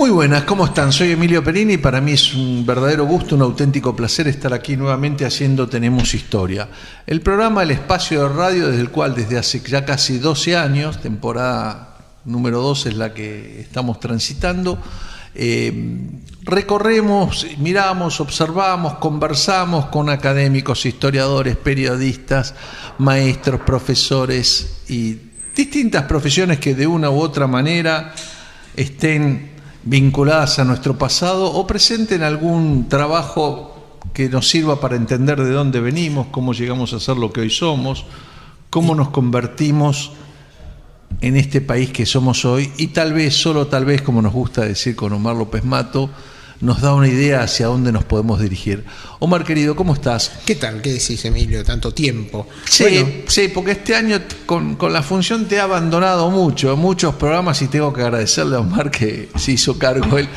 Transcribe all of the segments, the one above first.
Muy buenas, ¿cómo están? Soy Emilio Perini y para mí es un verdadero gusto, un auténtico placer estar aquí nuevamente haciendo Tenemos Historia. El programa, el espacio de radio desde el cual desde hace ya casi 12 años, temporada número 2 es la que estamos transitando, recorremos, miramos, observamos, conversamos con académicos, historiadores, periodistas, maestros, profesores y distintas profesiones que de una u otra manera estén vinculadas a nuestro pasado o presenten algún trabajo que nos sirva para entender de dónde venimos, cómo llegamos a ser lo que hoy somos, cómo nos convertimos en este país que somos hoy y tal vez, solo tal vez, como nos gusta decir con Omar López Mato, nos da una idea hacia dónde nos podemos dirigir. Omar, querido, ¿cómo estás? ¿Qué tal? ¿Qué decís, Emilio? Tanto tiempo. Sí, bueno, sí, porque este año con la función te ha abandonado muchos programas y tengo que agradecerle a Omar que se hizo cargo él.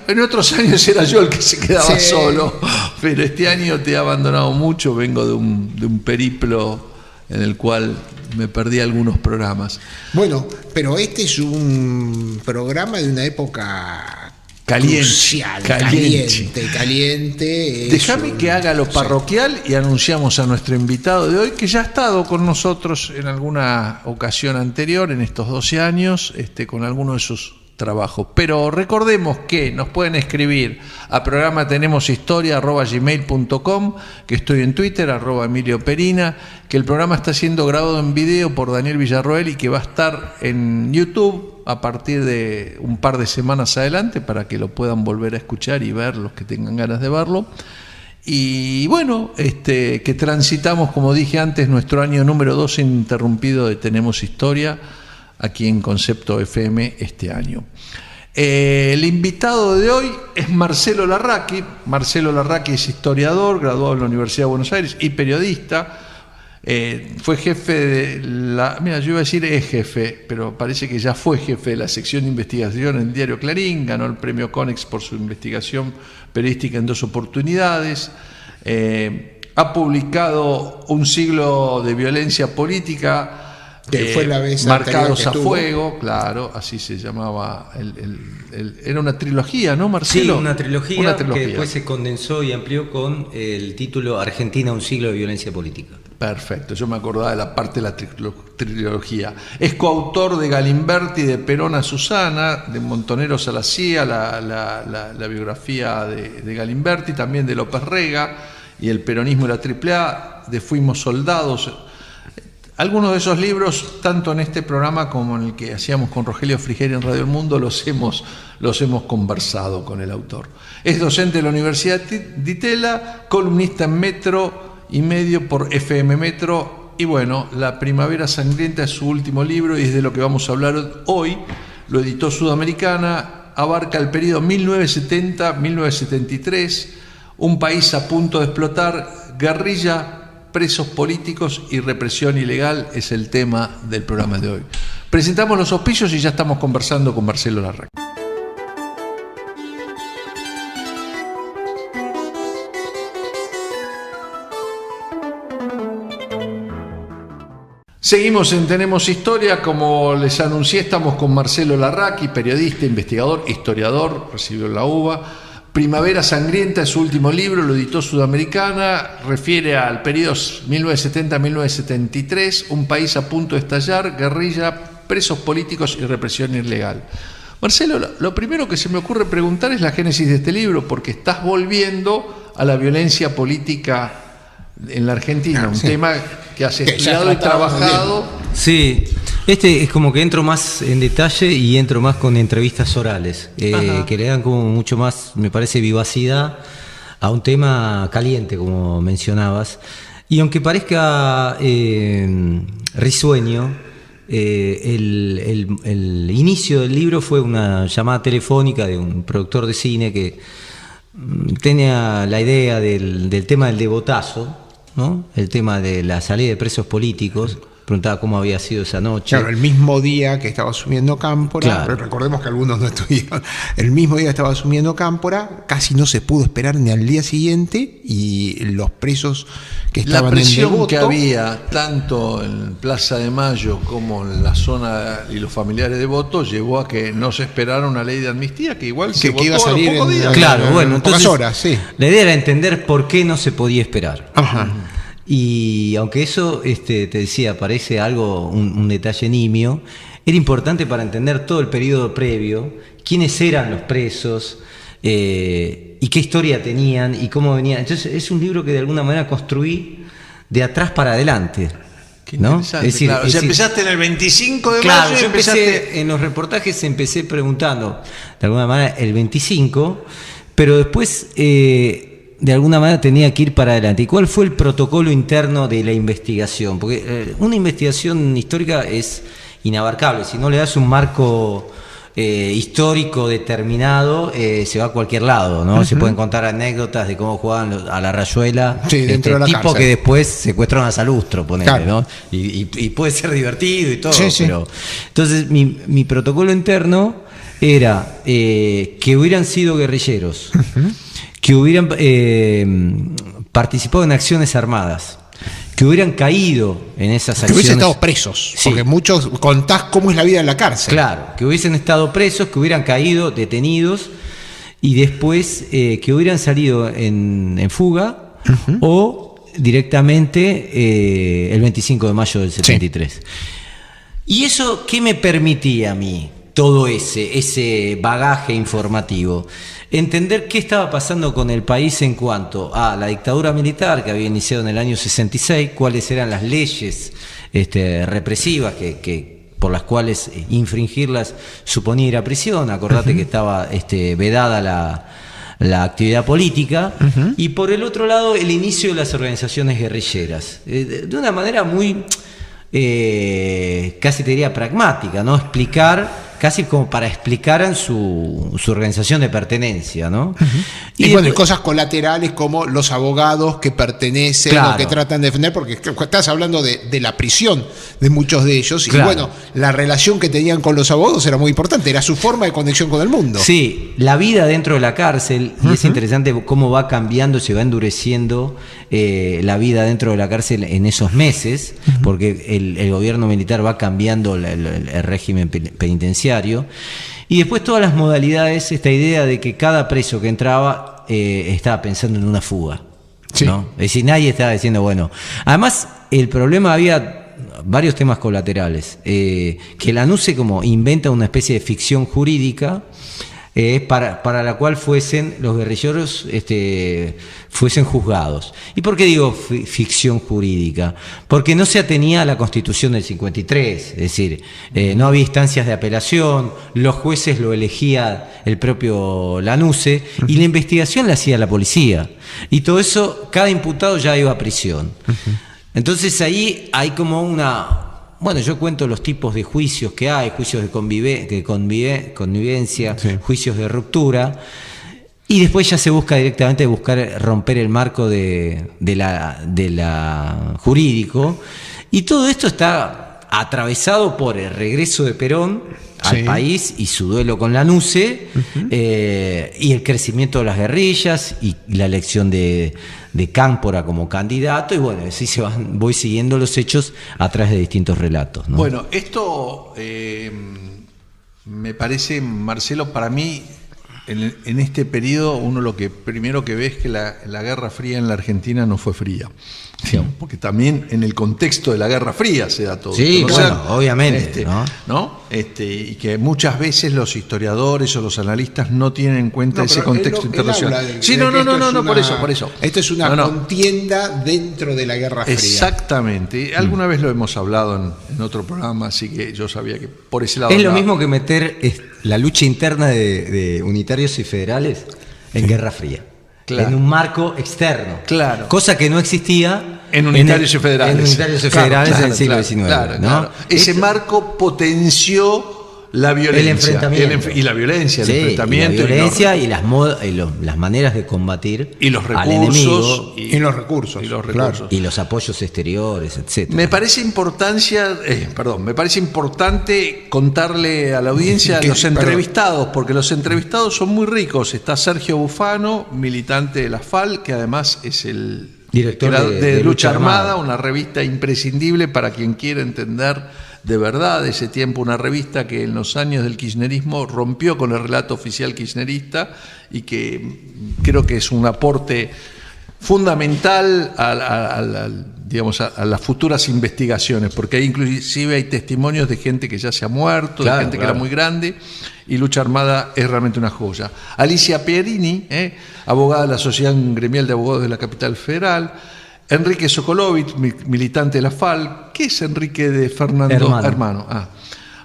En otros años era yo el que se quedaba solo, pero este año te ha abandonado mucho. Vengo de un periplo en el cual me perdí algunos programas. Bueno, pero este es un programa de una época caliente. Déjame que haga lo parroquial y anunciamos a nuestro invitado de hoy, que ya ha estado con nosotros en alguna ocasión anterior, en estos 12 años, con alguno de sus trabajos. Pero recordemos que nos pueden escribir a programa tenemoshistoria@gmail.com, que estoy en Twitter, @Emilio Perina, que el programa está siendo grabado en video por Daniel Villarroel y que va a estar en YouTube a partir de un par de semanas adelante para que lo puedan volver a escuchar y ver los que tengan ganas de verlo. Y bueno, que transitamos, como dije antes, nuestro año número 2 ininterrumpido de Tenemos Historia aquí en Concepto FM este año. El invitado de hoy es Marcelo Larraqui. Marcelo Larraqui es historiador, graduado en la Universidad de Buenos Aires y periodista. Fue jefe de yo iba a decir es jefe, pero parece que ya fue jefe de la sección de investigación en Diario Clarín, ganó el premio Conex por su investigación periodística en 2 oportunidades, ha publicado Un siglo de violencia política, que fue la vez Marcados a Fuego, claro, así se llamaba, era una trilogía, ¿no, Marcelo? Sí, una trilogía que después se condensó y amplió con el título Argentina, un siglo de violencia política. Perfecto, yo me acordaba de la parte de la trilogía. Es coautor de Galimberti, de Perón a Susana, de Montoneros a la CIA, la biografía de Galimberti, también de López Rega y el peronismo y la AAA, de Fuimos Soldados. Algunos de esos libros, tanto en este programa como en el que hacíamos con Rogelio Frigerio en Radio El Mundo, los hemos conversado con el autor. Es docente de la Universidad de Itela, columnista en Metro y Medio por FM Metro. Y bueno, La Primavera Sangrienta es su último libro y es de lo que vamos a hablar hoy. Lo editó Sudamericana, abarca el periodo 1970-1973, un país a punto de explotar, guerrilla, presos políticos y represión ilegal es el tema del programa de hoy. Presentamos los auspicios y ya estamos conversando con Marcelo Larraqui. Seguimos en Tenemos Historia, como les anuncié, estamos con Marcelo Larraqui, periodista, investigador, historiador, recibió la UBA. Primavera Sangrienta es su último libro, lo editó Sudamericana, refiere al periodo 1970-1973, un país a punto de estallar, guerrilla, presos políticos y represión ilegal. Marcelo, lo primero que se me ocurre preguntar es la génesis de este libro, porque estás volviendo a la violencia política en la Argentina, un tema que has estudiado y trabajado. Sí, es como que entro más en detalle y entro más con entrevistas orales, que le dan como mucho más, me parece, vivacidad a un tema caliente, como mencionabas. Y aunque parezca risueño, el inicio del libro fue una llamada telefónica de un productor de cine que tenía la idea del tema del devotazo, ¿no? El tema de la salida de presos políticos, preguntaba cómo había sido esa noche. Claro, el mismo día que estaba asumiendo Cámpora, Claro. pero recordemos que algunos no estuvieron, el mismo día que estaba asumiendo Cámpora, casi no se pudo esperar ni al día siguiente, y los presos que La estaban en presión Devoto, que había tanto en Plaza de Mayo como en la zona y los familiares de Devoto llevó a que no se esperara una ley de amnistía que igual se que iba a votó a los salir pocos en días. Claro, bueno, en pocas entonces horas, sí. la idea era entender por qué no se podía esperar. Ajá. Y aunque eso, te decía, parece algo, un detalle nimio, era importante para entender todo el periodo previo, quiénes eran los presos, y qué historia tenían y cómo venían. Entonces es un libro que de alguna manera construí de atrás para adelante. Qué ¿no? interesante, Es decir, claro. O sea, empezaste en el 25 de claro, mayo y yo empezaste... empecé, en los reportajes empecé preguntando, de alguna manera, el 25, pero después, de alguna manera, tenía que ir para adelante. ¿Y cuál fue el protocolo interno de la investigación? Porque una investigación histórica es inabarcable. Si no le das un marco histórico determinado, se va a cualquier lado, ¿no? Se pueden contar anécdotas de cómo jugaban a la rayuela, Sí, dentro de la tipo cárcel. que después secuestraron a Salustro, ponele, Claro. ¿no? Y puede ser divertido y todo, Sí, sí. pero... Entonces, mi protocolo interno era que hubieran sido guerrilleros, que hubieran participado en acciones armadas, que hubieran caído en esas Que acciones. hubiesen estado presos, Sí. porque muchos contás cómo es la vida en la cárcel. Claro, que hubiesen estado presos, que hubieran caído detenidos y después que hubieran salido en fuga o directamente el 25 de mayo del 73. ¿Y eso qué me permitía a mí? Todo ese bagaje informativo. Entender qué estaba pasando con el país en cuanto a la dictadura militar que había iniciado en el año 66, cuáles eran las leyes represivas por las cuales infringirlas suponía ir a prisión. Acordate que estaba vedada la actividad política, y por el otro lado el inicio de las organizaciones guerrilleras, de una manera muy casi te diría pragmática, ¿no? Casi como para explicar su organización de pertenencia, ¿no? Y bueno, y cosas colaterales como los abogados que pertenecen Claro. o que tratan de defender, porque estás hablando de la prisión de muchos de ellos, Claro. y bueno, la relación que tenían con los abogados era muy importante, era su forma de conexión con el mundo. Sí, la vida dentro de la cárcel, y es interesante cómo va cambiando, se va endureciendo la vida dentro de la cárcel en esos meses, porque el gobierno militar va cambiando el régimen penitenciario, y después todas las modalidades, esta idea de que cada preso que entraba estaba pensando en una fuga, Sí. ¿no? Es decir, nadie estaba diciendo, bueno, además el problema había varios temas colaterales, que la NUCE como inventa una especie de ficción jurídica para la cual fuesen los guerrilleros fuesen juzgados. ¿Y por qué digo ficción jurídica? Porque no se atenía a la Constitución del 53, es decir, no había instancias de apelación, los jueces lo elegía el propio Lanusse, y la investigación la hacía la policía. Y todo eso, cada imputado ya iba a prisión. Entonces ahí hay como bueno, yo cuento los tipos de juicios que hay, juicios de convivencia, Sí. juicios de ruptura, y después ya se busca directamente romper el marco de la jurídico, y todo esto está atravesado por el regreso de Perón al Sí. país y su duelo con Lanusse, y el crecimiento de las guerrillas y la elección de Cámpora como candidato, y bueno, así voy siguiendo los hechos a través de distintos relatos, ¿no? Bueno, esto me parece, Marcelo, para mí, en este periodo, uno lo que primero que ve es que la Guerra Fría en la Argentina no fue fría. Sí. Porque también en el contexto de la Guerra Fría se da todo. Sí, esto, bueno, obviamente, ¿no? Y que muchas veces los historiadores o los analistas no tienen en cuenta No, ese pero contexto él internacional. habla de Sí, que no, esto es por eso. Esto es una contienda dentro de la Guerra Fría. Exactamente. Alguna vez lo hemos hablado en otro programa, así que yo sabía que por ese lado... Es lo andaba. mismo que meter la lucha interna de unitarios y federales en Guerra Fría. Claro. En un marco externo. Claro. Cosa que no existía En unitarios y federales. En unitarios y Claro, federales claro, en el siglo claro, XIX. claro, ¿no? claro. Ese marco potenció la violencia. El enfrentamiento. Y la violencia, el Sí, enfrentamiento. y la violencia y las maneras de combatir y los al enemigo. recursos. Y los recursos. Y los recursos. Claro. Y los apoyos exteriores, etcétera. Me parece importante contarle a la audiencia los entrevistados, porque los entrevistados son muy ricos. Está Sergio Bufano, militante de la FAL, que además es el director de Lucha Armada, una revista imprescindible para quien quiera entender de verdad ese tiempo, una revista que en los años del kirchnerismo rompió con el relato oficial kirchnerista y que creo que es un aporte fundamental digamos, a las futuras investigaciones, porque inclusive hay testimonios de gente que ya se ha muerto, de gente que era muy grande, y Lucha Armada es realmente una joya. Alicia Pierini, abogada de la Asociación Gremial de Abogados de la Capital Federal. Enrique Sokolovich, militante de la FAL. ¿Qué es Enrique de Fernando? Hermano.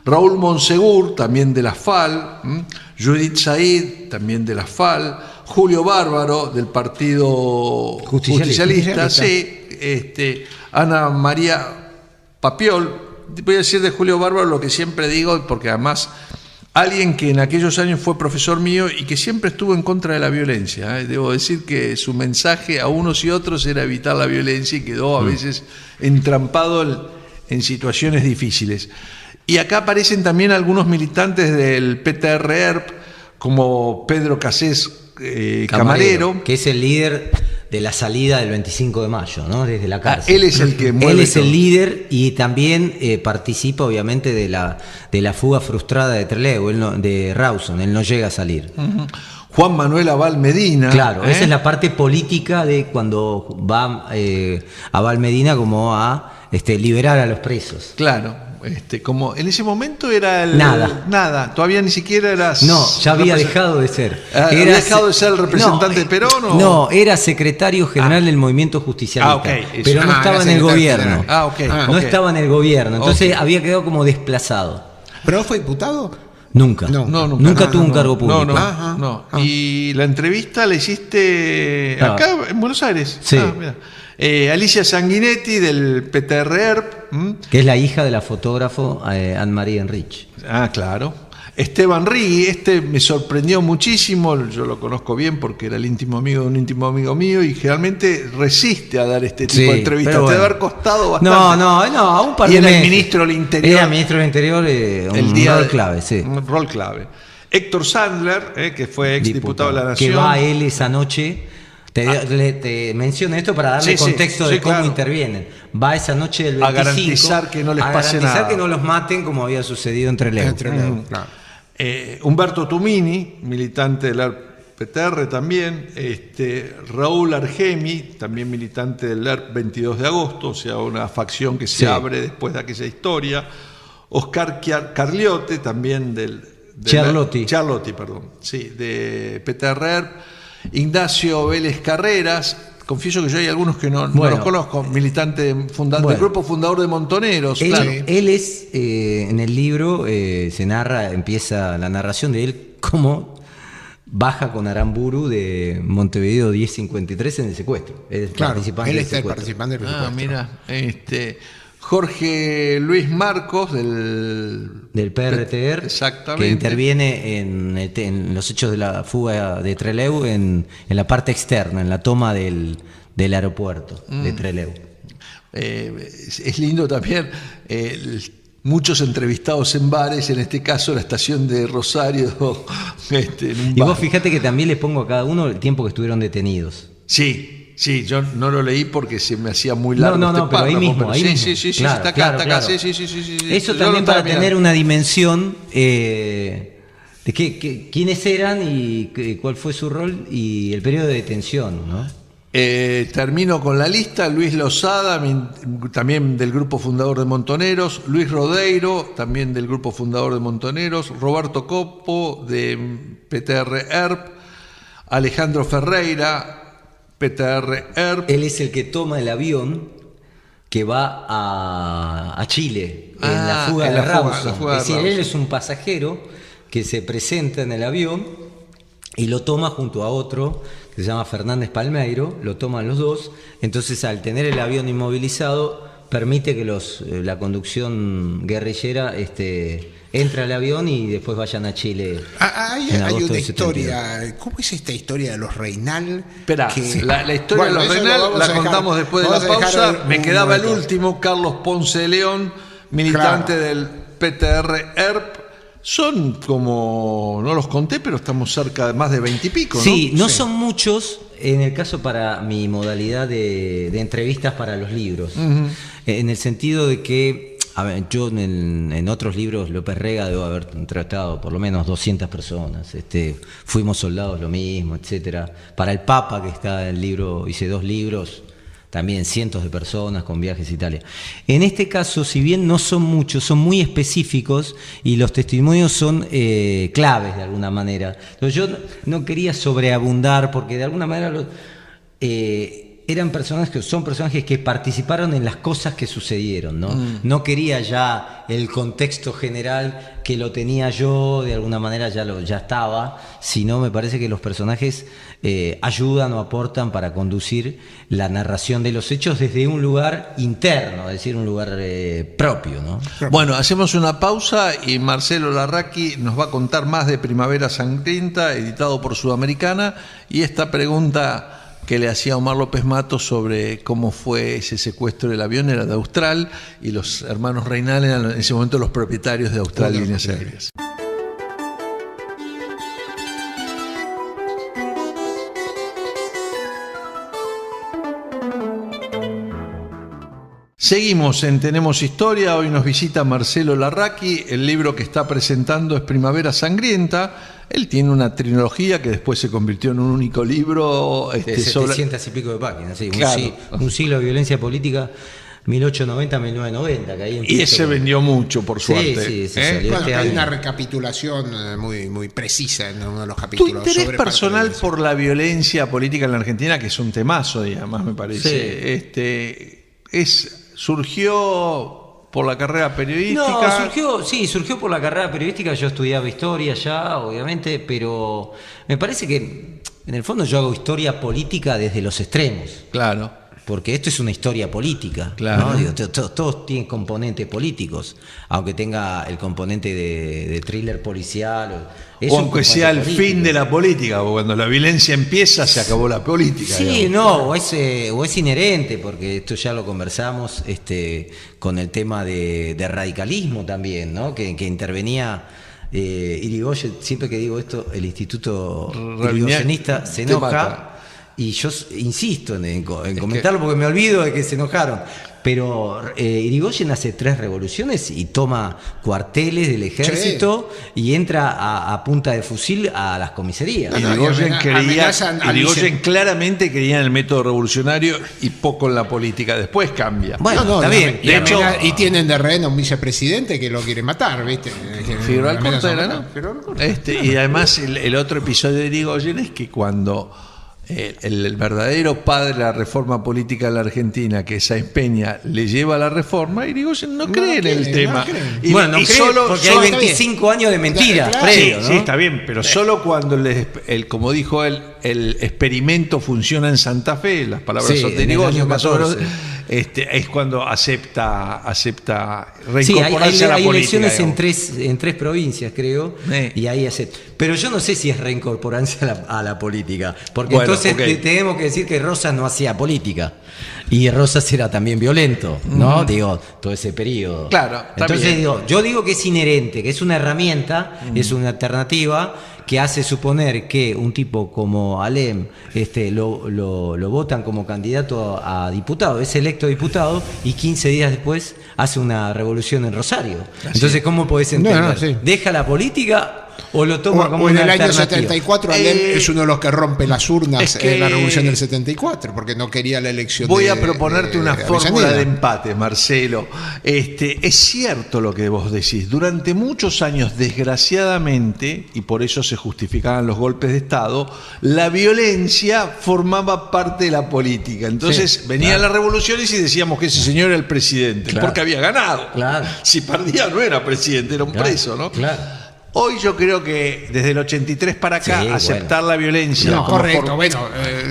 Raúl Monsegur, también de la FAL. Judith Said, también de la FAL. Julio Bárbaro, del Partido Justicialista. Sí. Ana María Papiol. Voy a decir de Julio Bárbaro lo que siempre digo, porque además alguien que en aquellos años fue profesor mío y que siempre estuvo en contra de la violencia. Debo decir que su mensaje a unos y otros era evitar la violencia y quedó a veces entrampado en situaciones difíciles. Y acá aparecen también algunos militantes del PTR-ERP, como Pedro Cassés Camarero, que es el líder de la salida del 25 de mayo, ¿no? Desde la cárcel. Él es el que mueve. Él es el líder y también participa, obviamente, de la fuga frustrada de Trelew, de Rawson. Él no llega a salir. Juan Manuel Abal Medina. Claro, esa es la parte política de cuando va Abal Medina como a liberar a los presos. Claro. Como en ese momento era nada, todavía ni siquiera eras. No, ya había dejado de ser. ¿Había dejado de ser el representante de Perón? ¿O? No, era secretario general del movimiento justicialista, pero no estaba en el gobierno. No estaba en el gobierno, entonces había quedado como desplazado. ¿Pero no fue diputado? Nunca tuvo un cargo público. No. Y la entrevista la hiciste acá en Buenos Aires. Sí. Mira. Alicia Sanguinetti del PTR-ERP. Que es la hija de la fotógrafo Anne-Marie Enrich. Claro. Esteban Rigui, me sorprendió muchísimo, yo lo conozco bien porque era el íntimo amigo de un íntimo amigo mío y generalmente resiste a dar este tipo de entrevistas. Te debe haber costado bastante. No, un par de meses. Era el ministro del Interior. Era ministro del Interior, un rol clave, sí. Un rol clave. Héctor Sandler, que fue exdiputado de la Nación. Que va él esa noche. Te menciono esto para darle contexto de cómo intervienen. Va esa noche del 25 a garantizar que no les pase nada. A garantizar que no los maten como había sucedido en Trelew. Humberto Tumini, militante de la PTR también. Raúl Argemi, también militante del ERP 22 de agosto, o sea, una facción que se abre después de aquella historia. Oscar Carliote, también Charlotti, de PTR. Ignacio Vélez Carreras, confieso que yo hay algunos que no los conozco, militante del grupo fundador de Montoneros. Él es, en el libro empieza la narración de él cómo baja con Aramburu de Montevideo 1053 en el secuestro. Él es participante del secuestro. Mira, Jorge Luis Marcos del PRTR, exactamente, que interviene en los hechos de la fuga de Trelew en la parte externa, en la toma del aeropuerto de Trelew. Es lindo también muchos entrevistados en bares, en este caso la estación de Rosario. En un y bar. Vos fíjate que también les pongo a cada uno el tiempo que estuvieron detenidos. Sí, yo no lo leí porque se me hacía muy largo. Pero ahí mismo. Sí, claro, está acá, está acá. Sí. Eso también para tener una dimensión de quiénes eran y cuál fue su rol y el periodo de detención, ¿no? Termino con la lista. Luis Lozada, también del grupo fundador de Montoneros. Luis Rodeiro, también del grupo fundador de Montoneros. Roberto Copo, de PTR-ERP. Alejandro Ferreira, PTR-ERP. Él es el que toma el avión que va a Chile en la fuga de Rawson. Es decir, él es un pasajero que se presenta en el avión y lo toma junto a otro que se llama Fernández Palmeiro, lo toman los dos. Entonces, al tener el avión inmovilizado, permite que la conducción guerrillera entre al avión y después vayan a Chile. Hay una historia. ¿Cómo es esta historia de los Reinal? Espera, la historia de los Reinal la contamos después de la pausa. Me quedaba el último, Carlos Ponce de León, militante del PTR-ERP. Son como, no los conté, pero estamos cerca de más de 20 y pico, ¿no? Sí, no son muchos en el caso para mi modalidad de entrevistas para los libros. En el sentido de que, a ver, yo en otros libros, López Rega, debo haber tratado por lo menos 200 personas. Fuimos soldados, lo mismo, etcétera. Para el Papa, que está en el libro, hice 2 libros, también cientos de personas con viajes a Italia. En este caso, si bien no son muchos, son muy específicos y los testimonios son claves de alguna manera. Entonces yo no quería sobreabundar porque de alguna manera son personajes que participaron en las cosas que sucedieron, ¿no? No quería ya el contexto general que lo tenía yo, de alguna manera ya estaba, sino me parece que los personajes ayudan o aportan para conducir la narración de los hechos desde un lugar interno, es decir, un lugar propio, ¿no? Bueno, hacemos una pausa y Marcelo Larraqui nos va a contar más de Primavera Sangrienta, editado por Sudamericana, y esta pregunta que le hacía Omar López Matos sobre cómo fue ese secuestro del avión era de Austral, y los hermanos Reinal eran en ese momento los propietarios de Austral Líneas Aéreas. Seguimos en Tenemos Historia. Hoy nos visita Marcelo Larraqui. El libro que está presentando es Primavera Sangrienta. Él tiene una trilogía que después se convirtió en un único libro. De 700 y pico de páginas, sí. Claro. Un siglo de violencia política, 1890-1990. Que ahí y ese vendió mucho, por suerte. Sí, salió bueno, hay una recapitulación muy precisa en uno de los capítulos. Tu interés personal por la violencia política en la Argentina, que es un temazo, además, me parece, surgió por la carrera periodística. No, surgió por la carrera periodística. Yo estudiaba historia ya, obviamente, pero me parece que en el fondo yo hago historia política desde los extremos. Claro. Porque esto es una historia política, claro, ¿no? Digo, todos tienen componentes políticos, aunque tenga el componente de thriller policial. O aunque sea el fin de la política, o cuando la violencia empieza, se acabó la política. Sí, o es inherente, porque esto ya lo conversamos con el tema de radicalismo también, ¿no? Que intervenía Irigoyen. Siempre que digo esto, el Instituto Irigoyenista se enoja. Y yo insisto en comentarlo porque me olvido de que se enojaron. Pero Irigoyen hace 3 revoluciones y toma cuarteles del ejército y entra a punta de fusil a las comisarías. Irigoyen claramente creía en el método revolucionario y poco en la política. Después cambia. Bueno, está bien. De hecho, y tienen de rehén a un vicepresidente que lo quiere matar, ¿viste? Figueroa Alcorta era, ¿no? Y además el otro episodio de Irigoyen es que cuando el verdadero padre de la reforma política de la Argentina, que es Sáenz Peña, le lleva a la reforma, Irigoyen no cree en el tema. Porque hay 25 años de mentira. Sí, está bien, pero solo cuando, como dijo él, el experimento funciona en Santa Fe, las palabras son de Irigoyen, más o menos, es cuando acepta reincorporarse a la política. Hay elecciones en tres provincias, creo, y ahí acepta. Pero yo no sé si es reincorporarse a la política, porque entonces tenemos que decir que Rosas no hacía política, y Rosas era también violento, ¿no? Digo, todo ese periodo. Claro. Entonces yo digo que es inherente, que es una herramienta, es una alternativa que hace suponer que un tipo como Alem lo votan como candidato a diputado, es electo diputado y 15 días después hace una revolución en Rosario. Entonces, ¿cómo podés entender? ¿Deja la política o lo toma como una alternativa? En el año 74 Alem es uno de los que rompe las urnas en la revolución del 74 porque no quería la elección. Voy a proponerte una fórmula de empate, Marcelo. Es cierto lo que vos decís. Durante muchos años, desgraciadamente, y por eso se justificaban los golpes de Estado, la violencia formaba parte de la política. Entonces venían las revoluciones y decíamos que ese señor era el presidente, porque había ganado. Claro. Si perdía no era presidente, era un preso, ¿no? Claro. Hoy yo creo que desde el 83 para acá Sí, aceptar la violencia. No, como correcto, forma-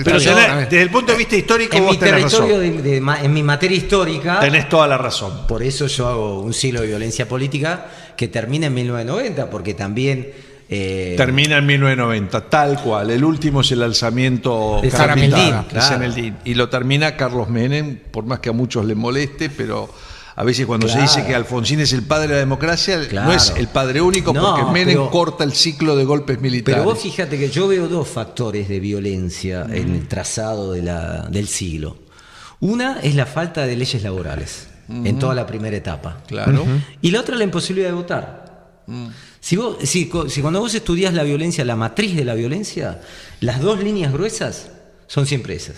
Pero está bien, desde el punto de vista histórico En mi vos tenés territorio, razón. en mi materia histórica, Tenés toda la razón. por eso yo hago un siglo de violencia política que termina en 1990, porque también... Termina en 1990, tal cual. El último es el alzamiento De capital, Zarameldín, de claro. Zarameldín. Y lo termina Carlos Menem, por más que a muchos les moleste, pero a veces cuando Claro. se dice que Alfonsín es el padre de la democracia, Claro. no es el padre único, No, porque Menem pero- corta el ciclo de golpes militares. Pero vos fíjate que yo veo dos factores de violencia en el trazado del siglo. Una es la falta de leyes laborales en toda la primera etapa. Claro. Y la otra la imposibilidad de votar. Si cuando vos estudiás la violencia, la matriz de la violencia, las dos líneas gruesas son siempre esas.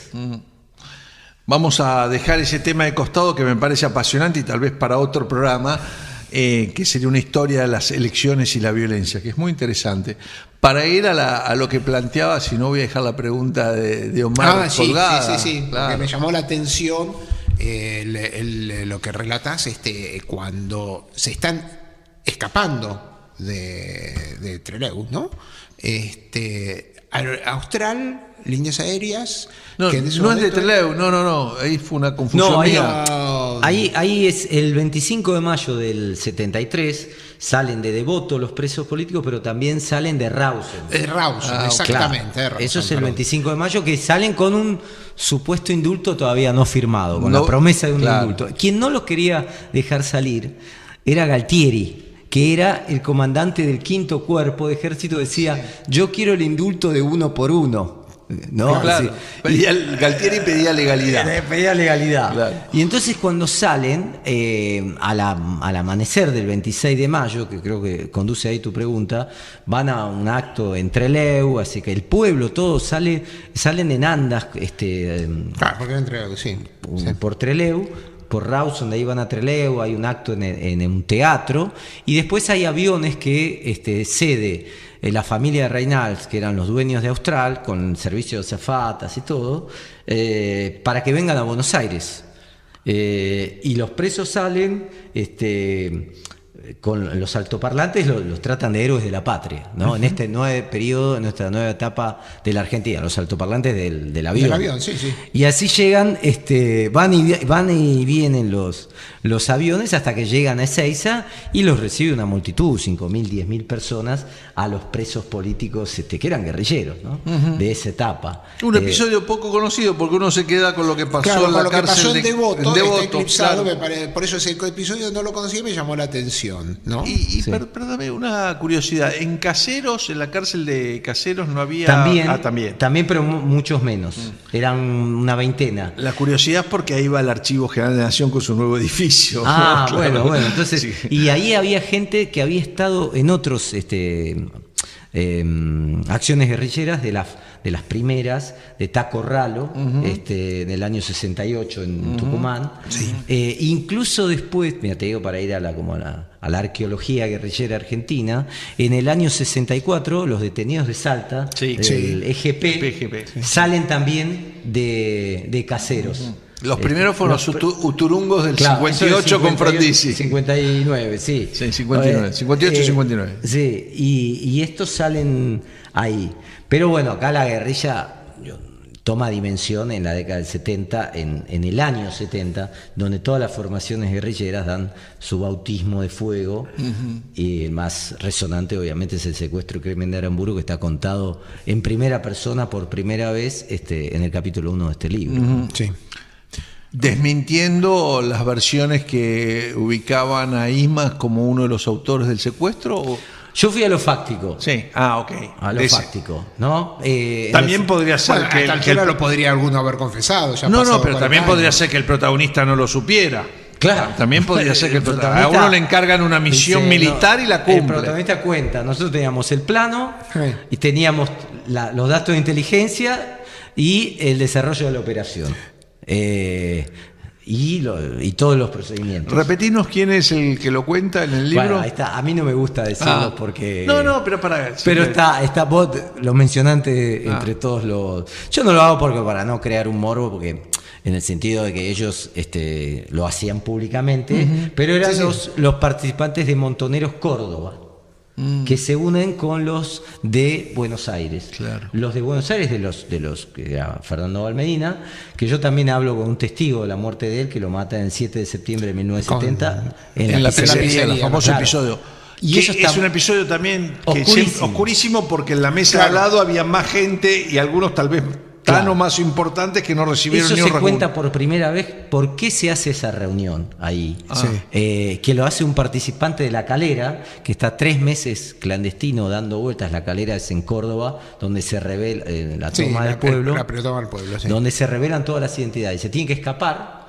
Vamos a dejar ese tema de costado que me parece apasionante y tal vez para otro programa, que sería una historia de las elecciones y la violencia, que es muy interesante. Para ir a lo que planteaba, si no voy a dejar la pregunta de Omar colgada. Sí, claro. porque me llamó la atención lo que relatas cuando se están escapando de Trelew, ¿no? Austral, líneas aéreas. No, que en ese no es de momento- Trelew, no, ahí fue una confusión No, ahí mía. no. Ahí es el 25 de mayo del 73, salen de Devoto los presos políticos, pero también salen de Rawson. Rawson, exactamente. Claro, Rawson, eso es el perdón. 25 de mayo, que salen con un supuesto indulto todavía no firmado, con No, la promesa de un claro. indulto. Quien no los quería dejar salir era Galtieri, que era el comandante del 5º Cuerpo de Ejército, decía, yo quiero el indulto de uno por uno. ¿No? Claro, Sí. Galtieri pedía legalidad. Le pedía legalidad. Claro. Y entonces cuando salen, al amanecer del 26 de mayo, que creo que conduce ahí tu pregunta, van a un acto en Trelew, así que el pueblo, todos salen en andas, Claro, porque entre sí. por Trelew, por Rawson, de ahí van a Trelew, hay un acto en un teatro, y después hay aviones que cede la familia de Reynals, que eran los dueños de Austral, con el servicio de azafatas y todo, para que vengan a Buenos Aires. Y los presos salen con los altoparlantes, los tratan de héroes de la patria, ¿no? En este nuevo periodo, en esta nueva etapa de la Argentina, los altoparlantes del avión. Del avión, sí. Y así llegan, van y vienen los aviones hasta que llegan a Ezeiza y los recibe una multitud, 5.000, 10.000 personas, a los presos políticos que eran guerrilleros, ¿no? De esa etapa. Un episodio poco conocido porque uno se queda con lo que pasó Claro, en con la lo que cárcel pasó en Devoto, está eclipsado, claro. por eso ese episodio no lo conocí y me llamó la atención, ¿no? Y Sí. perdóname una curiosidad, en Caseros, en la cárcel de Caseros no había... También, pero muchos menos. Eran una veintena. La curiosidad es porque ahí va el Archivo General de la Nación con su nuevo edificio. Ah, Claro. bueno, entonces, Sí. y ahí había gente que había estado en otros acciones guerrilleras de las primeras, de Taco Ralo, en el año 68 en Tucumán. Incluso después, mira, te digo para ir a la arqueología guerrillera argentina, en el año 64 los detenidos de Salta, Sí. del EGP, PGP. salen también de Caseros. Los primeros fueron los uturungos del Claro, eso 58 es con Frondizi. 59, sí. Sí, 59, 58, 59. Sí, y estos salen ahí. Pero bueno, acá la guerrilla toma dimensión en la década del 70, en el año 70, donde todas las formaciones guerrilleras dan su bautismo de fuego. Y el más resonante, obviamente, es el secuestro y crimen de Aramburu, que está contado en primera persona por primera vez en el capítulo 1 de este libro. Sí. Desmintiendo las versiones que ubicaban a Ismas como uno de los autores del secuestro. ¿O? Yo fui a lo fáctico. Sí, ok. A lo fáctico, ¿no? También podría ser Bueno, que, hasta altura lo podría alguno haber confesado. Ya No, pasado pero 40 también años. podría ser que el protagonista no lo supiera. Claro. También podría ser que el protagonista, a protagonista uno le encargan una misión dice, militar y la El cumple. protagonista cuenta, nosotros teníamos el plano Sí. y teníamos los datos de inteligencia y el desarrollo de la operación. Y todos los procedimientos. Repetirnos quién es el que lo cuenta en el libro. Bueno, ahí está. A mí no me gusta decirlo porque... No, pero para... Pero está vos lo mencionante entre todos los... Yo no lo hago para no crear un morbo, porque en el sentido de que ellos lo hacían públicamente, pero eran los participantes de Montoneros Córdoba. que se unen con los de Buenos Aires. Claro. Los de Buenos Aires, de los que era Fernando Valmedina, que yo también hablo con un testigo de la muerte de él, que lo mata el 7 de septiembre de 1970 en la pizzería, el famoso claro. episodio. Y Que eso es un episodio también que oscurísimo. oscurísimo, porque en la mesa Claro. al lado había más gente y algunos tal vez tan Claro. o más importantes que no recibieron Eso ni un se cuenta recuento. por primera vez por qué se hace esa reunión ahí. Sí. Que lo hace un participante de La Calera, que está 3 meses clandestino dando vueltas. La Calera es en Córdoba, donde se revela la Sí, toma del pueblo, la toma del pueblo, sí. donde se revelan todas las identidades. Se tiene que escapar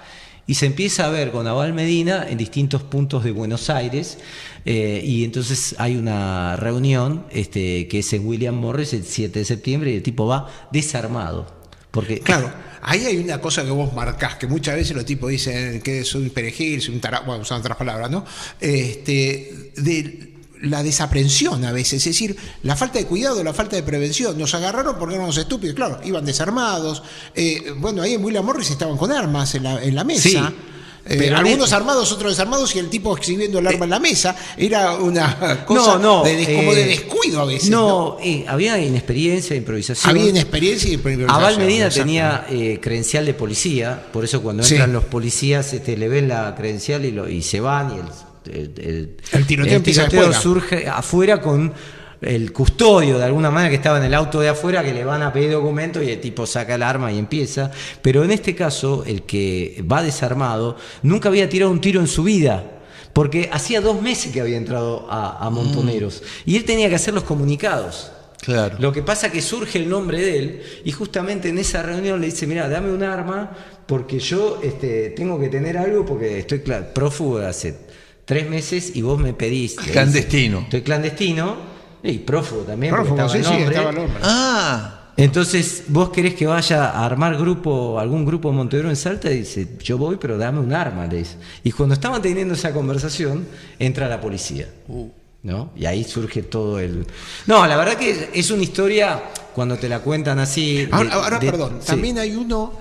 y se empieza a ver con Abal Medina en distintos puntos de Buenos Aires. Y entonces hay una reunión que es en William Morris el 7 de septiembre y el tipo va desarmado. Porque Claro, ahí hay una cosa que vos marcás, que muchas veces los tipos dicen que soy un perejil, soy un tarado, bueno, usan otras palabras, ¿no? De la desaprensión a veces, es decir, la falta de cuidado, la falta de prevención. Nos agarraron porque éramos estúpidos, claro, iban desarmados. Bueno, ahí en William Morris estaban con armas en la mesa. Sí. Pero algunos armados, otros desarmados, y el tipo exhibiendo el arma en la mesa. Era una cosa como de descuido a veces. ¿no? Había inexperiencia, improvisación. Había inexperiencia y improvisación. Abal Medina exacto. tenía credencial de policía, por eso cuando Sí. entran los policías le ven la credencial y se van, y El tiroteo empieza afuera. surge afuera con el custodio de alguna manera que estaba en el auto de afuera, que le van a pedir documentos y el tipo saca el arma y empieza. Pero en este caso, el que va desarmado nunca había tirado un tiro en su vida, porque hacía 2 meses que había entrado a Montoneros y él tenía que hacer los comunicados. Claro. Lo que pasa es que surge el nombre de él y justamente en esa reunión le dice: mira, dame un arma porque yo tengo que tener algo, porque estoy prófugo hace 3 meses y vos me pedís. Clandestino. Estoy clandestino y prófugo también. Prófugo, porque sí, estaba el nombre. estaba el nombre. Ah, Entonces, ¿vos querés que vaya a armar algún grupo de Montevideo en Salta? Y dice: yo voy, pero dame un arma, le dice. Y cuando estaban teniendo esa conversación, entra la policía. ¿No? Y ahí surge todo el... No, la verdad que es una historia, cuando te la cuentan así... Ahora, perdón, sí. también hay uno,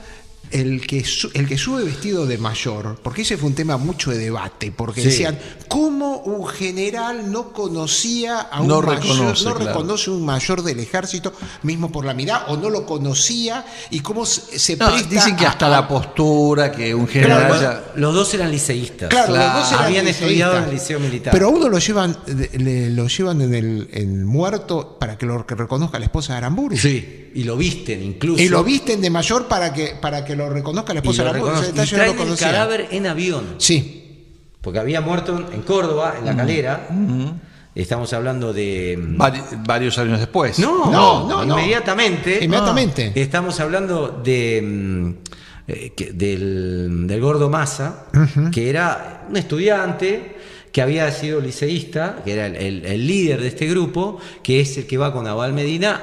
el que sube vestido de mayor, porque ese fue un tema mucho de debate, porque Sí. decían, ¿cómo un general no conocía a un No mayor, reconoce, no claro. reconoce un mayor del ejército, mismo por la mirada, o no lo conocía, y cómo se no, presta dicen que hasta la postura, que un Claro, general bueno, ya... Los dos eran liceístas. Claro, los dos eran Habían estudiado en el liceístas. liceo militar. Pero a uno lo llevan en el muerto para que lo reconozca la esposa de Aramburu. Sí, y lo visten incluso. Y lo visten de mayor para que lo reconozca la Y esposa lo de Aramburu. Ese reconoce. Y detalle no traen lo el conocía. cadáver en avión. Sí, Porque había muerto en Córdoba, en La Calera. Estamos hablando de... varios años después. No. Inmediatamente. inmediatamente. Estamos hablando de del Gordo Massa, que era un estudiante que había sido liceísta, que era el líder de este grupo, que es el que va con Abal Medina,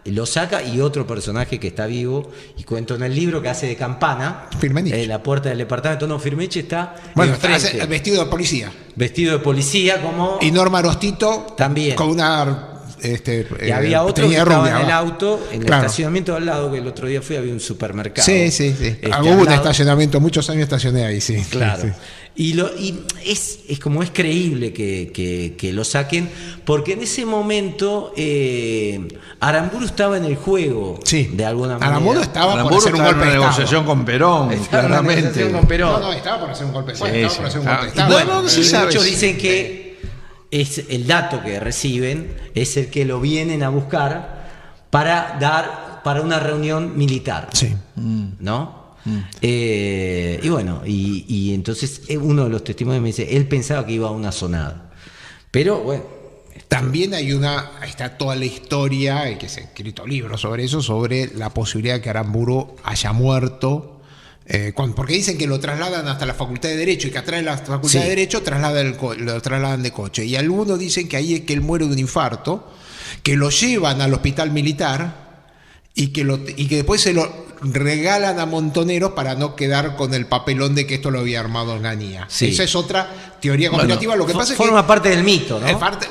lo saca, y otro personaje que está vivo, y cuento en el libro, que hace de campana Firmenich. en la puerta del departamento. No, Firmenich está Bueno, enfrente, vestido de policía. vestido de policía, como... Y Norma Arostito También. con una... Y había otro que tenía estaba rubia, en el va. auto, en el Claro. estacionamiento al lado, que el otro día fui, había un supermercado. Sí. Este, Hubo al un lado. estacionamiento, muchos años estacioné ahí, sí. Claro. Sí. Y es como es creíble que lo saquen, porque en ese momento Aramburu estaba en el juego, Sí. de alguna manera. Aramburu estaba por Aramburu hacer un estaba en golpe una de Estado. negociación con Perón, Estaba en una claramente. negociación con Perón. No, estaba por hacer un golpe de Estado. Sí, Estaba sí. por hacer un golpe de Ah, Estado. bueno, no se Y sabe. muchos dicen que es el dato que reciben es el que lo vienen a buscar para una reunión militar. Sí. ¿No? Y bueno, y entonces uno de los testimonios me dice, él pensaba que iba a una sonada. Pero bueno. También está toda la historia, y que se han escrito libros sobre eso, sobre la posibilidad de que Aramburu haya muerto. Porque dicen que lo trasladan hasta la Facultad de Derecho, y que atrás de la Facultad Sí. de Derecho lo trasladan de coche. Y algunos dicen que ahí es que él muere de un infarto, que lo llevan al hospital militar y que después se lo regalan a Montoneros para no quedar con el papelón de que esto lo había armado Onganía. Sí. Esa es otra teoría conspirativa. Lo que pasa es que forma parte del mito, ¿no?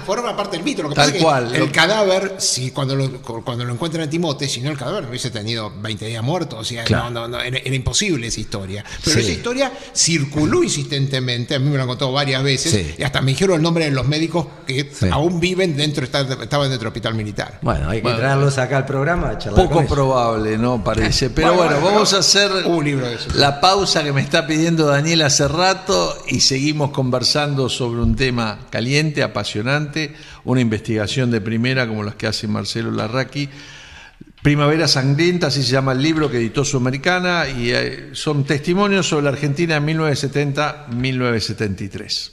Forma parte del mito. Lo que Tal pasa es cual. que el cadáver, si cuando lo encuentran en Timote, si no el cadáver no hubiese tenido 20 días muerto, o sea, Claro. era imposible esa historia. Pero Sí. esa historia circuló insistentemente, a mí me lo han contado varias veces, Sí. y hasta me dijeron el nombre de los médicos que Sí. aún viven estaban dentro del hospital militar. Bueno, hay que Bueno. traerlos acá al programa a charlar con Poco ellos. probable, ¿no? Parece. Pero bueno, vamos a hacer Un libro de eso. la pausa que me está pidiendo Daniel hace rato y seguimos conversando sobre un tema caliente, apasionante, una investigación de primera como las que hace Marcelo Larraqui. Primavera Sangrienta, así se llama el libro que editó Sudamericana, y son testimonios sobre la Argentina de 1970-1973.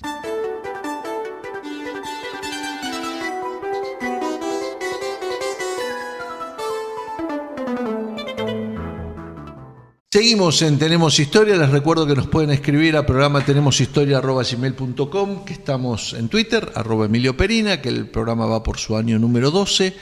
Seguimos en Tenemos Historia. Les recuerdo que nos pueden escribir a programa tenemoshistoria@gmail.com, que estamos en Twitter, @Emilio Perina, que el programa va por su año número 12.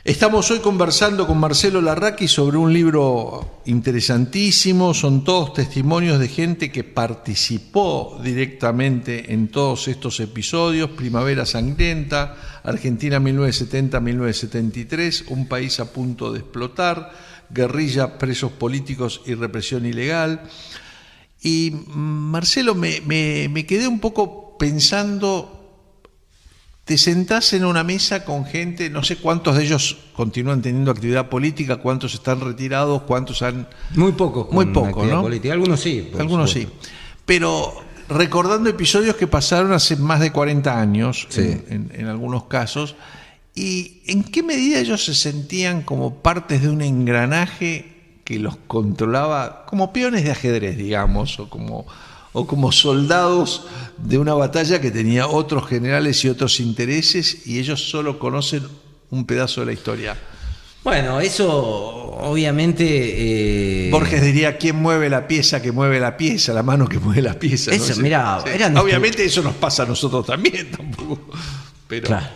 Estamos hoy conversando con Marcelo Larraqui sobre un libro interesantísimo. Son todos testimonios de gente que participó directamente en todos estos episodios. Primavera Sangrienta, Argentina 1970-1973, un país a punto de explotar, guerrilla, presos políticos y represión ilegal. Y Marcelo, me quedé un poco pensando, te sentás en una mesa con gente, no sé cuántos de ellos continúan teniendo actividad política, cuántos están retirados, cuántos han... Muy pocos. Muy con poco, actividad ¿no? política. Algunos sí. por Algunos sí. supuesto. Pero recordando episodios que pasaron hace más de 40 años, Sí. en algunos casos, ¿y en qué medida ellos se sentían como partes de un engranaje que los controlaba, como peones de ajedrez, digamos, o como soldados de una batalla que tenía otros generales y otros intereses, y ellos solo conocen un pedazo de la historia? Bueno, eso obviamente... Borges diría: ¿quién mueve la pieza que mueve la pieza? La mano que mueve la pieza. Eso, sé. mirá, eran Obviamente eso nos pasa a nosotros también, tampoco. Pero Claro,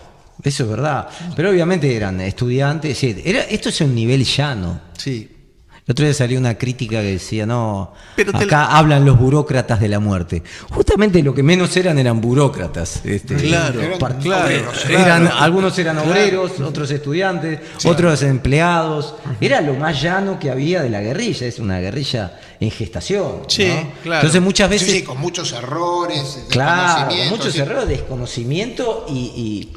eso es verdad. Pero obviamente eran estudiantes. Sí, esto es un nivel llano. sí. El otro día salió una crítica que decía, no, Pero te acá hablan los burócratas de la muerte. Justamente lo que menos eran burócratas. Claro, claro. Algunos eran obreros, otros estudiantes, otros empleados. Era lo más llano que había de la guerrilla. Es una guerrilla en gestación. Sí, ¿no? claro. Entonces muchas veces... Sí, con muchos errores, Claro, desconocimiento, muchos sí. errores, desconocimiento y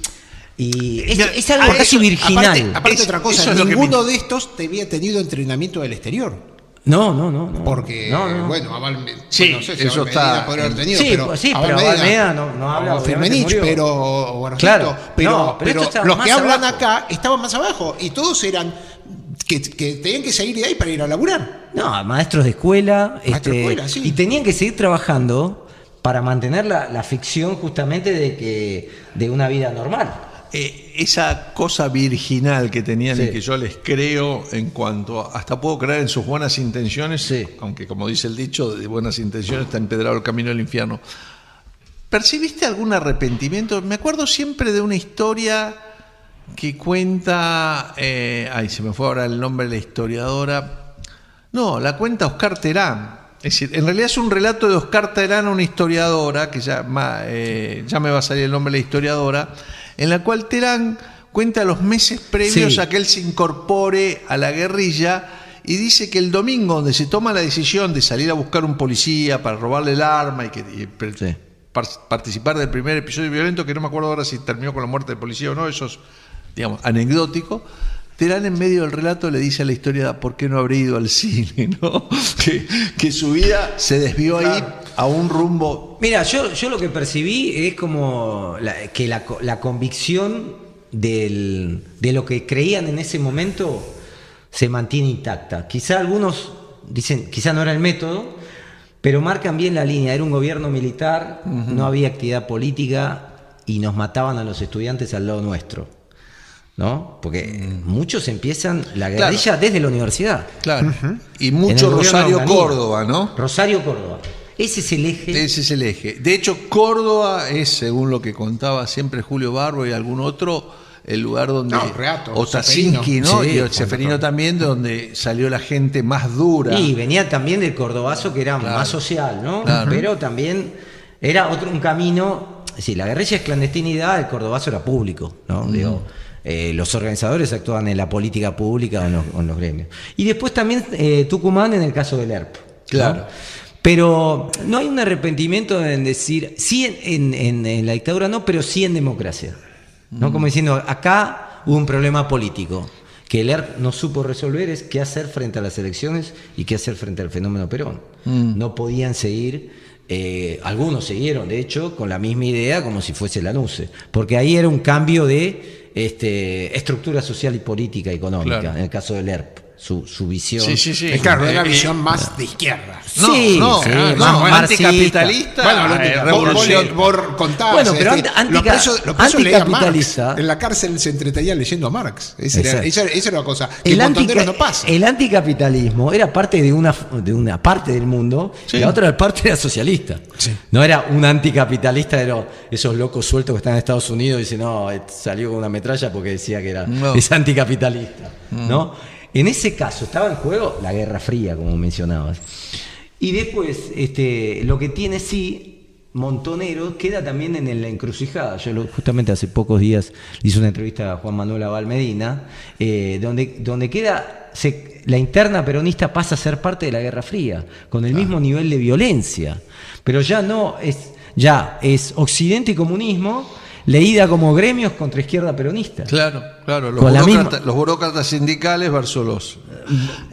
Mira, es algo casi virginal. Aparte otra cosa, eso es lo que ninguno de estos te había tenido entrenamiento del exterior. No. Porque, No. bueno, Abel, Sí, no sé si eso Abel está- Medina podría haber tenido, Sí, pero pues sí, Abel pero Abel Medina no habla, o obviamente Firmenich, murió. pero o Guarjito, Claro, pero, no, pero esto está los más que hablan abajo. acá estaban más abajo y todos eran que tenían que salir de ahí para ir a laburar. No, maestros de escuela, Maestros de escuela, sí. y tenían que seguir trabajando para mantener la ficción justamente de una vida normal. Esa cosa virginal que tenían Sí. y que yo les creo en cuanto hasta puedo creer en sus buenas intenciones, Sí. aunque como dice el dicho, de buenas intenciones está empedrado el camino del infierno. ¿Percibiste algún arrepentimiento? Me acuerdo siempre de una historia que cuenta, se me fue ahora el nombre de la historiadora. No, la cuenta Oscar Terán. Es decir, en realidad es un relato de Oscar Terán, una historiadora, que ya me va a salir el nombre de la historiadora, en la cual Terán cuenta los meses previos Sí. a que él se incorpore a la guerrilla, y dice que el domingo donde se toma la decisión de salir a buscar un policía para robarle el arma Sí. participar del primer episodio violento, que no me acuerdo ahora si terminó con la muerte del policía o no, eso es, digamos, anecdótico. Terán en medio del relato le dice a la historia por qué no habría ido al cine, ¿no? Que su vida se desvió ahí a un rumbo. Mira, yo lo que percibí es como que la convicción de lo que creían en ese momento se mantiene intacta. Quizá algunos dicen, quizá no era el método, pero marcan bien la línea. Era un gobierno militar, no había actividad política y nos mataban a los estudiantes al lado nuestro, ¿no? Porque muchos empiezan la guerrilla desde la universidad. Claro. Y En mucho el gobierno Rosario de Onganía. Córdoba, ¿no? Rosario Córdoba. Ese es el eje. Ese es el eje. De hecho, Córdoba es, según lo que contaba siempre Julio Barbo y algún otro, el lugar donde Reato, Otacinski, ¿no? Sí, Y Ceferino también, de donde salió la gente más dura. Y venía también del cordobazo que era Claro. más social, ¿no? Claro. Pero también era un camino. Sí, la guerrilla es clandestinidad, el cordobazo era público, ¿no? Digo, los organizadores actuaban en la política pública o en los gremios. Y después también Tucumán en el caso del ERP. Claro. ¿No? Pero no hay un arrepentimiento en decir, sí en la dictadura no, pero sí en democracia. ¿No? Como diciendo, acá hubo un problema político que el ERP no supo resolver, es qué hacer frente a las elecciones y qué hacer frente al fenómeno Perón. No podían seguir, algunos siguieron, de hecho, con la misma idea como si fuese la NUCE, porque ahí era un cambio de estructura social y política y económica, claro. en el caso del ERP. Su visión. Sí. Claro, era la visión más de izquierda. Más marxista. Anticapitalista. Bueno, revolución. vos contabas. Bueno, pero los presos leían Marx. anticapitalista. En la cárcel se entretenían leyendo a Marx. Esa era la cosa. Que El, Montoneros no pasa. el anticapitalismo era parte de una parte del mundo, Sí. y la otra parte era socialista. Sí. No era un anticapitalista, era esos locos sueltos que están en Estados Unidos y dicen, no, salió con una metralla porque decía que es anticapitalista. ¿No? En ese caso estaba en juego la Guerra Fría, como mencionabas. Y después, lo que tiene Montoneros queda también en la encrucijada. Yo justamente hace pocos días hice una entrevista a Juan Manuel Abal Medina, donde queda la interna peronista pasa a ser parte de la Guerra Fría, con el mismo nivel de violencia. Pero ya es Occidente y comunismo, leída como gremios contra izquierda peronista. Claro. Los burócratas sindicales versus los...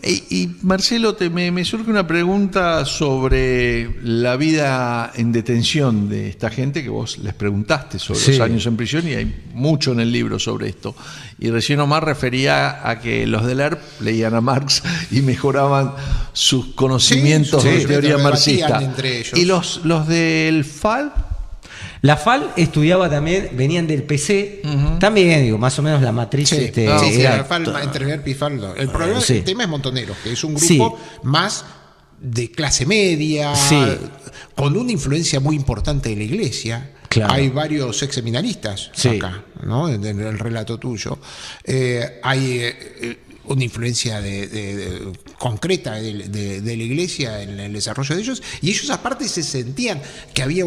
Y Marcelo, me surge una pregunta sobre la vida en detención de esta gente que vos les preguntaste sobre los años en prisión, y hay mucho en el libro sobre esto. Y recién Omar refería a que los del ERP leían a Marx y mejoraban sus conocimientos de teoría marxista. Entre ellos. ¿Y los del FAL? La FAL estudiaba también, venían del PC, también, digo, más o menos la matriz. La FAL, entre ERP y FAL no. El problema, el tema es Montoneros, que es un grupo más de clase media, con una influencia muy importante de la iglesia. Claro. Hay varios ex seminaristas acá, ¿no? En el relato tuyo. Hay una influencia concreta de la iglesia en el desarrollo de ellos, y ellos aparte se sentían que había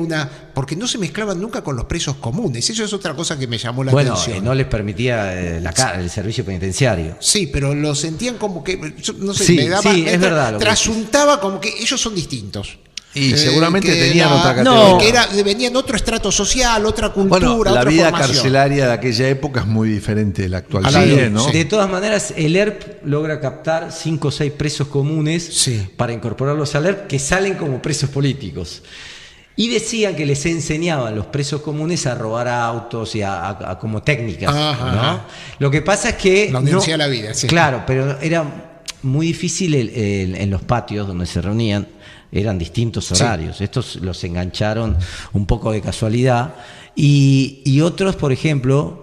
porque no se mezclaban nunca con los presos comunes. Eso es otra cosa que me llamó la atención. No les permitía el servicio penitenciario. Sí, pero lo sentían como que, no sé, me daba, es verdad, trasuntaba como que ellos son distintos. Y seguramente tenían otra categoría. Que venían otro estrato social, otra cultura, la otra vida formación. carcelaria de aquella época es muy diferente de la actual. ¿no? De todas maneras, el ERP logra captar 5 o 6 presos comunes para incorporarlos al ERP, que salen como presos políticos. Y decían que les enseñaban los presos comunes a robar autos y a como técnicas. ¿No? Lo que pasa es que... La Universidad de la Vida, sí. Claro, pero era muy difícil en los patios donde se reunían. Eran distintos horarios. Estos los engancharon un poco de casualidad. Y otros, por ejemplo,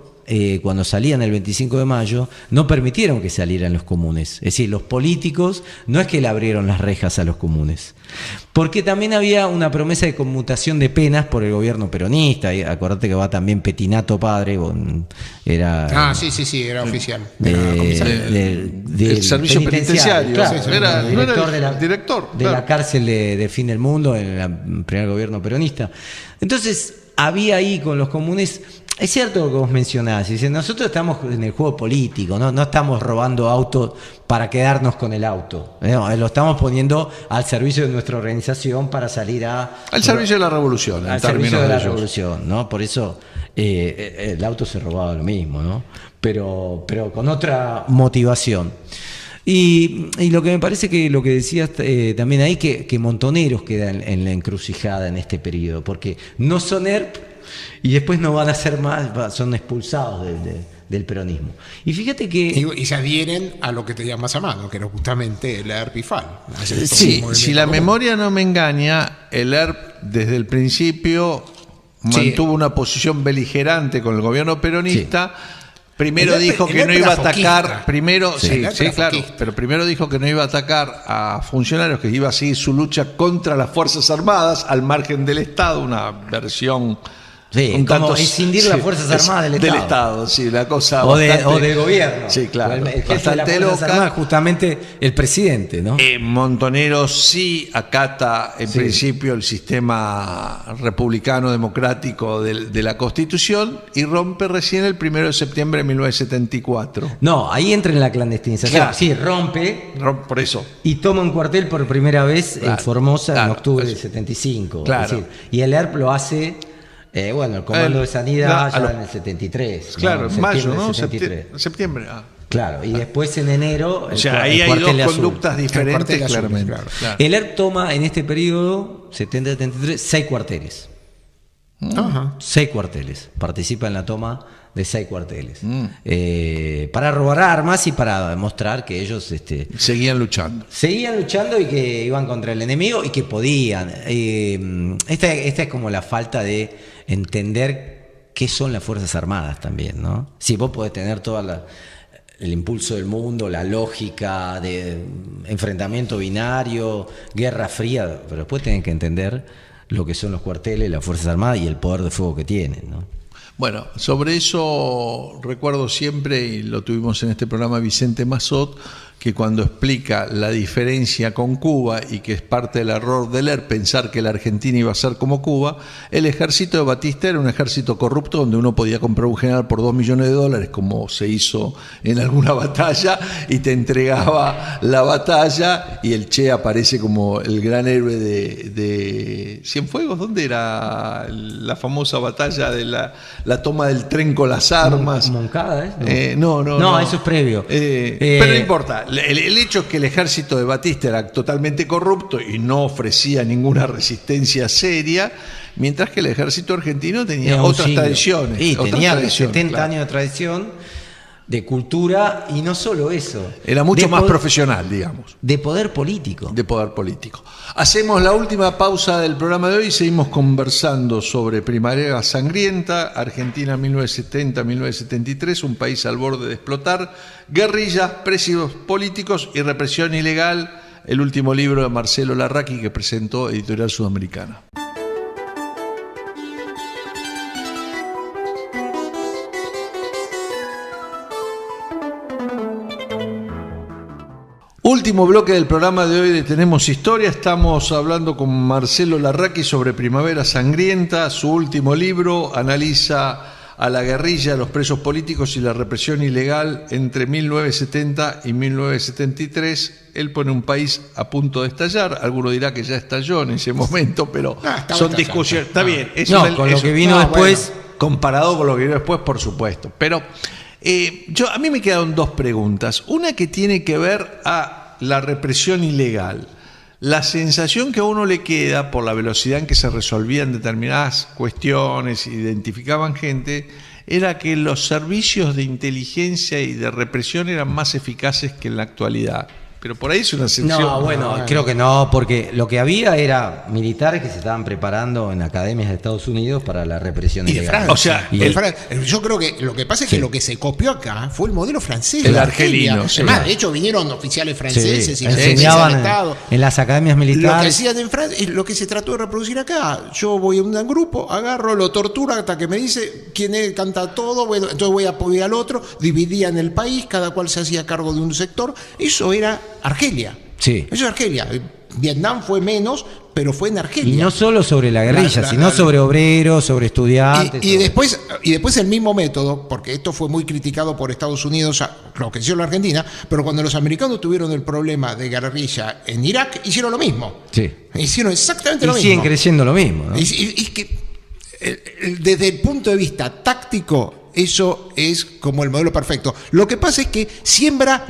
cuando salían el 25 de mayo, no permitieron que salieran los comunes. Es decir, los políticos no es que le abrieron las rejas a los comunes. Porque también había una promesa de conmutación de penas por el gobierno peronista. Y acordate que va también Petinato padre, era... era oficial. Del servicio penitenciario. Claro, era director de la cárcel de Fin del Mundo en el primer gobierno peronista. Entonces, había ahí con los comunes... Es cierto lo que vos mencionás, nosotros estamos en el juego político, no estamos robando autos para quedarnos con el auto, lo estamos poniendo al servicio de nuestra organización para salir al servicio de la revolución, al servicio de la revolución, ¿no? Por eso el auto se robaba lo mismo, ¿no? Pero con otra motivación. Y lo que me parece que lo que decías también ahí, que Montoneros queda en la encrucijada en este periodo, porque no son ERP, y después no van a ser más, son expulsados del peronismo. Y fíjate que... Y se adhieren a lo que tenían más a mano, que era justamente el ERP y FAL. Si la memoria no me engaña, el ERP desde el principio mantuvo una posición beligerante con el gobierno peronista. Primero dijo que no iba a atacar, pero primero dijo que no iba a atacar a funcionarios, que iba a seguir su lucha contra las Fuerzas Armadas al margen del Estado, una versión Sí, un como tanto- escindir las Fuerzas Armadas del Estado. sí, la cosa O, bastante- o del gobierno. Sí, claro. El jefe de las Bastante Fuerzas loca. Armadas, justamente el presidente, ¿no? Montonero sí acata en Sí. principio el sistema republicano democrático de la Constitución y rompe recién el 1 de septiembre de 1974. No, ahí entra en la clandestinización. Claro. Sí, rompe Por eso. y toma un cuartel por primera vez en Claro, Formosa claro. en octubre del 75. Claro. Es decir, y el ERP lo hace, el Comando de Sanidad a ya en el 73. Claro, ¿no? en mayo, Septiembre ¿no? del 73. Septiembre. Claro, y después en enero. O sea, ahí hay cuartel dos azul. conductas El diferentes, cuartel azul, claramente. claro. Claro. El ERP toma en este periodo, 70-73, 6 cuarteles. Ajá. 6 cuarteles. Participa en la toma de 6 cuarteles. Para robar armas y para demostrar que ellos Seguían luchando. seguían luchando y que iban contra el enemigo y que podían. Esta es como la falta de entender qué son las Fuerzas Armadas también, ¿no? Si vos podés tener el impulso del mundo, la lógica de enfrentamiento binario, guerra fría, pero después tienen que entender lo que son los cuarteles, las Fuerzas Armadas y el poder de fuego que tienen, ¿no? Bueno, sobre eso recuerdo siempre, y lo tuvimos en este programa, Vicente Mazot, que cuando explica la diferencia con Cuba y que es parte del error de leer pensar que la Argentina iba a ser como Cuba, el ejército de Batista era un ejército corrupto donde uno podía comprar un general por $2 millones, como se hizo en alguna batalla, y te entregaba la batalla, y el Che aparece como el gran héroe de Cienfuegos. ¿Dónde era la famosa batalla de la toma del tren con las armas? Moncada, ¿eh? No, eso es previo. Pero no importa. El hecho es que el ejército de Batista era totalmente corrupto y no ofrecía ninguna resistencia seria, mientras que el ejército argentino tenía Era un otras siglo. tradiciones. Y otras tenía tradiciones, 70 claro. años de tradición, de cultura, y no solo eso. Era mucho de más poder- profesional, digamos, De poder político. de poder político. Hacemos la última pausa del programa de hoy y seguimos conversando sobre Primavera Sangrienta, Argentina 1970-1973, un país al borde de explotar, guerrillas, presos políticos y represión ilegal, el último libro de Marcelo Larraqui que presentó Editorial Sudamericana. Último bloque del programa de hoy de Tenemos Historia. Estamos hablando con Marcelo Larraqui sobre Primavera Sangrienta. Su último libro analiza a la guerrilla, a los presos políticos y la represión ilegal entre 1970 y 1973. Él pone un país a punto de estallar. Alguno dirá que ya estalló en ese momento, pero estaba son estallando. discusiones. Está bien. eso No, es con lo eso. que vino después. Comparado con lo que vino después, por supuesto. Pero a mí me quedaron dos preguntas. Una que tiene que ver a la represión ilegal. La sensación que a uno le queda por la velocidad en que se resolvían determinadas cuestiones, identificaban gente, era que los servicios de inteligencia y de represión eran más eficaces que en la actualidad. Pero por ahí es una sensación. No, bueno, creo que no, porque lo que había era militares que se estaban preparando en academias de Estados Unidos para la represión Y de ilegal. Francia. O sea, Y Yo creo que lo que pasa es que lo que se copió acá fue el modelo francés. El de argelino, Argelia. sí. Además, de hecho, vinieron oficiales franceses y enseñaban de Estado. en las academias Lo que militares. hacían en Francia es lo que se trató de reproducir acá. Yo voy a un grupo, agarro, lo torturo hasta que me dice quién canta todo. Bueno, entonces voy a apoyar al otro, dividían el país, cada cual se hacía cargo de un sector. Eso era Argelia. Sí. Eso es Argelia. Vietnam fue menos, pero fue en Argelia. Y no solo sobre la guerrilla, sino sobre obreros, sobre estudiantes. Y después el mismo método, porque esto fue muy criticado por Estados Unidos, lo que hizo la Argentina, pero cuando los americanos tuvieron el problema de guerrilla en Irak, hicieron lo mismo. Sí. Hicieron exactamente Y lo mismo. siguen creciendo lo mismo, ¿no? Y que desde el punto de vista táctico, eso es como el modelo perfecto. Lo que pasa es que siembra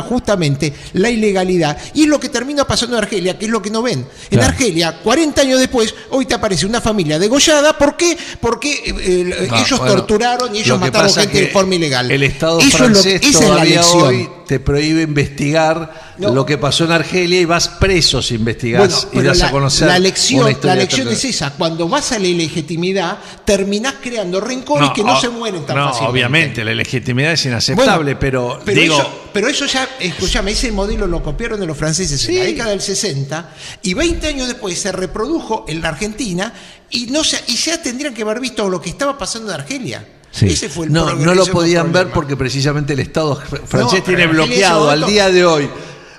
justamente la ilegalidad, y es lo que termina pasando en Argelia, que es lo que no ven. En Claro. Argelia, 40 años después, hoy te aparece una familia degollada. ¿Por qué? Porque ellos bueno, torturaron y ellos lo que mataron pasa gente que de forma ilegal. El Estado Eso francés esa es la todavía lección. hoy te prohíbe investigar No. lo que pasó en Argelia y vas preso si investigás y pero das a conocer la una lección historia es esa. Cuando vas a la ilegitimidad, terminás creando rencores que no se mueren tan fácilmente. Obviamente, la ilegitimidad es inaceptable, Bueno, pero digo... eso ya, escúchame, ese modelo lo copiaron de los franceses en la década del 60 y 20 años después se reprodujo en la Argentina y ya tendrían que haber visto lo que estaba pasando en Argelia. Sí. Ese fue el No lo progresismo podían ver problema. porque precisamente el Estado francés No, tiene pero en ese bloqueado momento- al día de hoy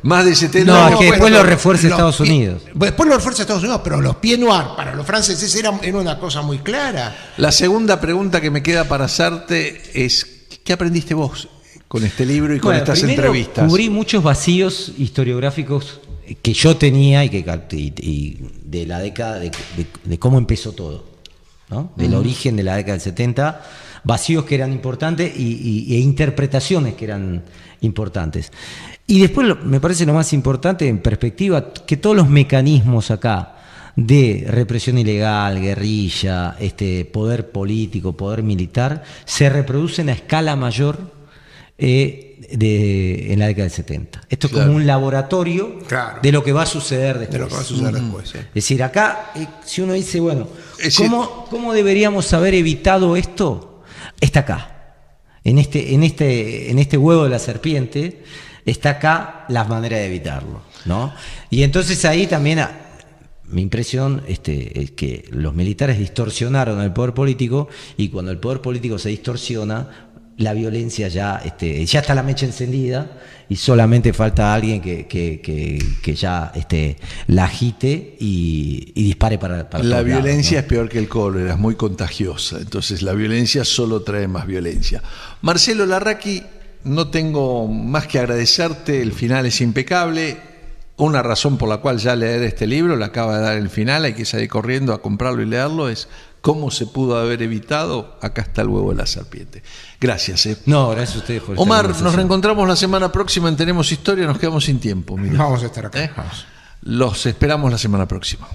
más de 70 No, años. que después bueno, lo refuerza los Estados pied- Unidos. Después lo refuerza Estados Unidos, pero los pieds noirs para los franceses era una cosa muy clara. La segunda pregunta que me queda para hacerte es, ¿qué aprendiste vos con este libro y con Bueno, estas primero, entrevistas? Cubrí muchos vacíos historiográficos que yo tenía y de la década de cómo empezó todo, ¿no? Del origen de la década del 70, vacíos que eran importantes e interpretaciones que eran importantes. Y después me parece lo más importante en perspectiva, que todos los mecanismos acá de represión ilegal, guerrilla, poder político, poder militar, se reproducen a escala mayor en la década del 70. Esto es Claro. como un laboratorio Claro. de lo que va a suceder después. De lo que va a suceder después. Sí. Es decir, acá, si uno dice, bueno, Es decir- ¿cómo deberíamos haber evitado esto? Está acá. En este huevo de la serpiente, está acá las maneras de evitarlo, ¿no? Y entonces ahí también, mi impresión es que los militares distorsionaron el poder político, y cuando el poder político se distorsiona, la violencia ya está la mecha encendida y solamente falta alguien que ya la agite y dispare para La todos lados, violencia ¿no? es peor que el cólera, es muy contagiosa. Entonces la violencia solo trae más violencia. Marcelo Larraqui, no tengo más que agradecerte, el final es impecable. Una razón por la cual ya leer este libro, le acaba de dar el final, hay que salir corriendo a comprarlo y leerlo, es cómo se pudo haber evitado, acá está el huevo de la serpiente. Gracias. No, gracias a ustedes por esta Omar, conversación. nos reencontramos la semana próxima en Tenemos Historia, nos quedamos sin tiempo. Mira. Vamos a estar acá. ¿Eh? Vamos. Los esperamos la semana próxima.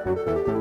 Thank you.